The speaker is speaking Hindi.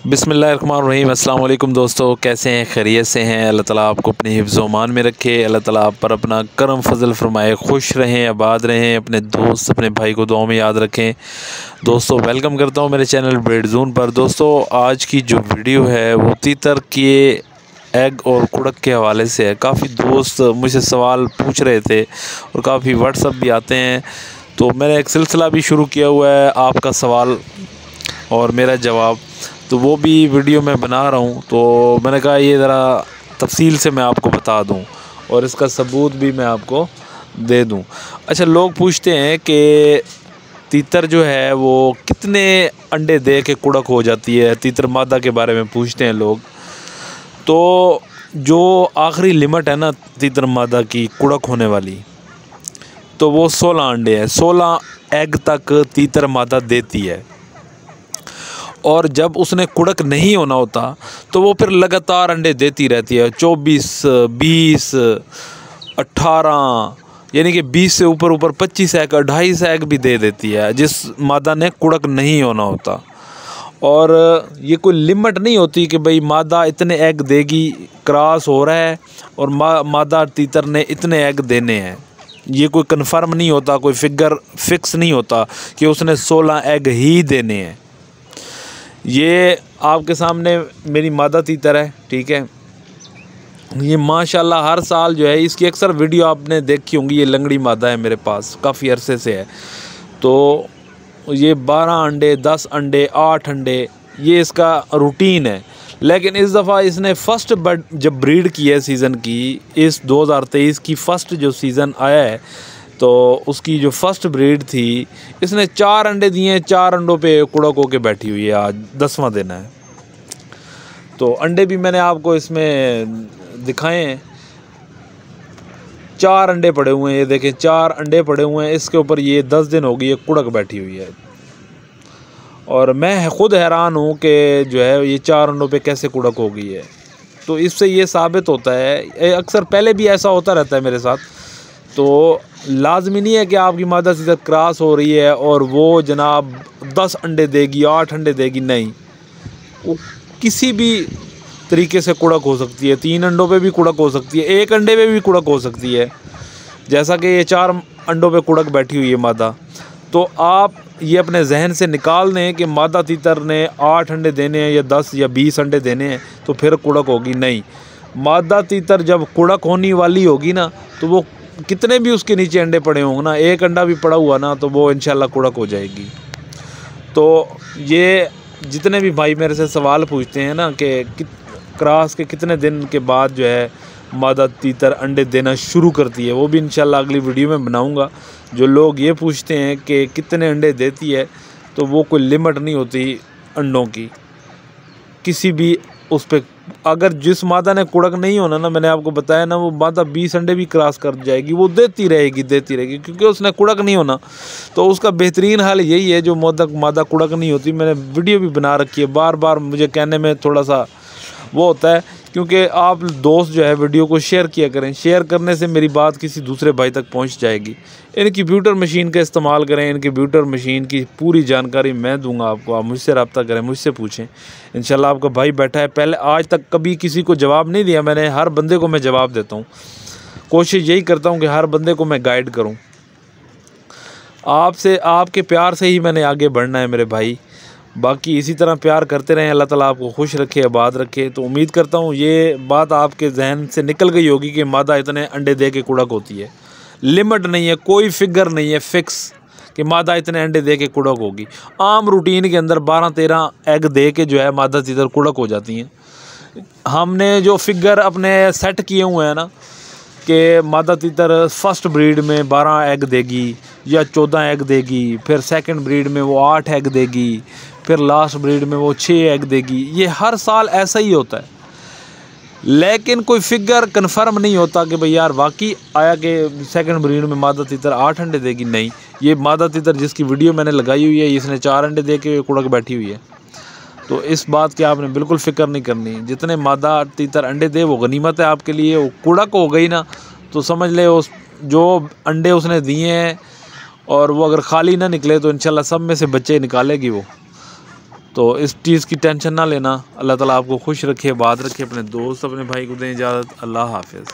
बिस्मिल्लाहिर्रहमानिर्रहीम। अस्सलाम वालेकुम दोस्तों, कैसे हैं? खैरियत से हैं? अल्लाह ताला आपको अपने हिफ्ज़-ओ-मान में रखे। अल्लाह ताला आप पर अपना करम फजल फरमाए, खुश रहें, आबाद रहें। अपने दोस्त, अपने भाई को दुआ में याद रखें। दोस्तों, वेलकम करता हूं मेरे चैनल ब्रीड ज़ोन पर। दोस्तों, आज की जो वीडियो है वो तीतर के एग और कुड़क के हवाले से है। काफ़ी दोस्त मुझसे सवाल पूछ रहे थे और काफ़ी व्हाट्सअप भी आते हैं, तो मैंने एक सिलसिला भी शुरू किया हुआ है, आपका सवाल और मेरा जवाब, तो वो भी वीडियो में बना रहा हूँ। तो मैंने कहा ये ज़रा तफसील से मैं आपको बता दूँ और इसका सबूत भी मैं आपको दे दूँ। अच्छा, लोग पूछते हैं कि तीतर जो है वो कितने अंडे दे के कुड़क हो जाती है, तीतर मादा के बारे में पूछते हैं लोग। तो जो आखिरी लिमिट है ना तीतर मादा की कुड़क होने वाली, तो वो 16 अंडे हैं। 16 एग तक तीतर मादा देती है, और जब उसने कुड़क नहीं होना होता तो वो फिर लगातार अंडे देती रहती है। 24, 20, 18, यानी कि 20 से ऊपर 25 एग, 28 एग भी दे देती है जिस मादा ने कुड़क नहीं होना होता। और ये कोई लिमिट नहीं होती कि भाई मादा इतने एग देगी, क्रॉस हो रहा है और मादा तीतर ने इतने एग देने हैं। ये कोई कंफर्म नहीं होता, कोई फिगर फिक्स नहीं होता कि उसने 16 एग ही देने हैं। ये आपके सामने मेरी मादा तीतर है, ठीक है। ये माशाल्लाह हर साल जो है, इसकी अक्सर वीडियो आपने देखी होंगी। ये लंगड़ी मादा है, मेरे पास काफ़ी अरसे से है। तो ये 12 अंडे, 10 अंडे, 8 अंडे, ये इसका रूटीन है। लेकिन इस दफ़ा इसने फ़र्स्ट जब ब्रीड की है सीज़न की, इस 2023 की फ़र्स्ट जो सीज़न आया है, तो उसकी जो फ़र्स्ट ब्रीड थी, इसने 4 अंडे दिए हैं। 4 अंडों पे कुड़क होके बैठी हुई है। आज 10वां दिन है। तो अंडे भी मैंने आपको इसमें दिखाए हैं। 4 अंडे पड़े हुए हैं, ये देखें 4 अंडे पड़े हुए हैं। इसके ऊपर ये 10 दिन हो गई है कुड़क बैठी हुई है। और मैं खुद हैरान हूँ कि जो है ये 4 अंडों पे कैसे कुड़क हो गई है। तो इससे ये साबित होता है, अक्सर पहले भी ऐसा होता रहता है मेरे साथ, तो लाजमी नहीं है कि आपकी मादा सीधे क्रॉस हो रही है और वो जनाब 10 अंडे देगी, 8 अंडे देगी। नहीं, वो किसी भी तरीके से कुड़क हो सकती है। 3 अंडों पे भी कुड़क हो सकती है, 1 अंडे पे भी कुड़क हो सकती है, जैसा कि ये 4 अंडों पे कुड़क बैठी हुई है मादा। तो आप ये अपने जहन से निकाल दें कि मादा तीतर ने 8 अंडे देने हैं या 10 या 20 अंडे देने हैं तो फिर कुड़क होगी। नहीं, मादा तीतर जब कुड़क होने वाली होगी ना, तो वो कितने भी उसके नीचे अंडे पड़े होंगे ना, 1 अंडा भी पड़ा हुआ ना, तो वो इंशाल्लाह कुड़क हो जाएगी। तो ये जितने भी भाई मेरे से सवाल पूछते हैं ना कि क्रॉस के कितने दिन के बाद जो है मादा तीतर अंडे देना शुरू करती है, वो भी इंशाल्लाह अगली वीडियो में बनाऊंगा। जो लोग ये पूछते हैं कि कितने अंडे देती है, तो वो कोई लिमिट नहीं होती अंडों की किसी भी उस पर। अगर जिस मादा ने कुड़क नहीं होना ना, मैंने आपको बताया ना, वो मादा 20 अंडे भी क्रॉस कर जाएगी, वो देती रहेगी क्योंकि उसने कुड़क नहीं होना। तो उसका बेहतरीन हाल यही है, जो मादा कुड़क नहीं होती। मैंने वीडियो भी बना रखी है। बार बार मुझे कहने में थोड़ा सा वो होता है, क्योंकि आप दोस्त जो है वीडियो को शेयर किया करें। शेयर करने से मेरी बात किसी दूसरे भाई तक पहुंच जाएगी। इनक्यूबेटर मशीन का इस्तेमाल करें। इनक्यूबेटर मशीन की पूरी जानकारी मैं दूंगा आपको। आप मुझसे रब्ता करें, मुझसे पूछें, इंशाल्लाह आपका भाई बैठा है। पहले आज तक कभी किसी को जवाब नहीं दिया मैंने, हर बंदे को मैं जवाब देता हूँ। कोशिश यही करता हूँ कि हर बंदे को मैं गाइड करूँ। आपसे, आपके प्यार से ही मैंने आगे बढ़ना है मेरे भाई। बाकी इसी तरह प्यार करते रहें। अल्लाह ताला आपको खुश रखे, आबाद रखे। तो उम्मीद करता हूँ ये बात आपके जहन से निकल गई होगी कि मादा इतने अंडे दे के कुड़क होती है। लिमिट नहीं है, कोई फिगर नहीं है फिक्स कि मादा इतने अंडे दे के कुड़क होगी। आम रूटीन के अंदर 12-13 एग दे के जो है मादा तीतर कुड़क हो जाती हैं। हमने जो फिगर अपने सेट किए हुए हैं ना कि मादा तीतर फर्स्ट ब्रीड में 12 एग देगी या 14 एग देगी, फिर सेकंड ब्रीड में वो 8 एग देगी, फिर लास्ट ब्रीड में वो 6 एग देगी। ये हर साल ऐसा ही होता है, लेकिन कोई फिगर कंफर्म नहीं होता कि भाई यार वाकई आया कि सेकंड ब्रीड में मादा तीतर 8 अंडे देगी। नहीं, ये मादा तीतर जिसकी वीडियो मैंने लगाई हुई है, इसने 4 अंडे दे के कुड़क बैठी हुई है। तो इस बात की आपने बिल्कुल फ़िक्र नहीं करनी। जितने मादा तीतर अंडे दे वो गनीमत है आपके लिए। वो कुड़क हो गई ना, तो समझ ले उस जो अंडे उसने दिए हैं और वो अगर खाली ना निकले तो इंशाल्लाह सब में से बच्चे निकालेगी वो। तो इस चीज़ की टेंशन ना लेना। अल्लाह ताला आपको खुश रखे, आबाद रखे। अपने दोस्त अपने भाई को दें इजाज़त। अल्लाह हाफ़िज़।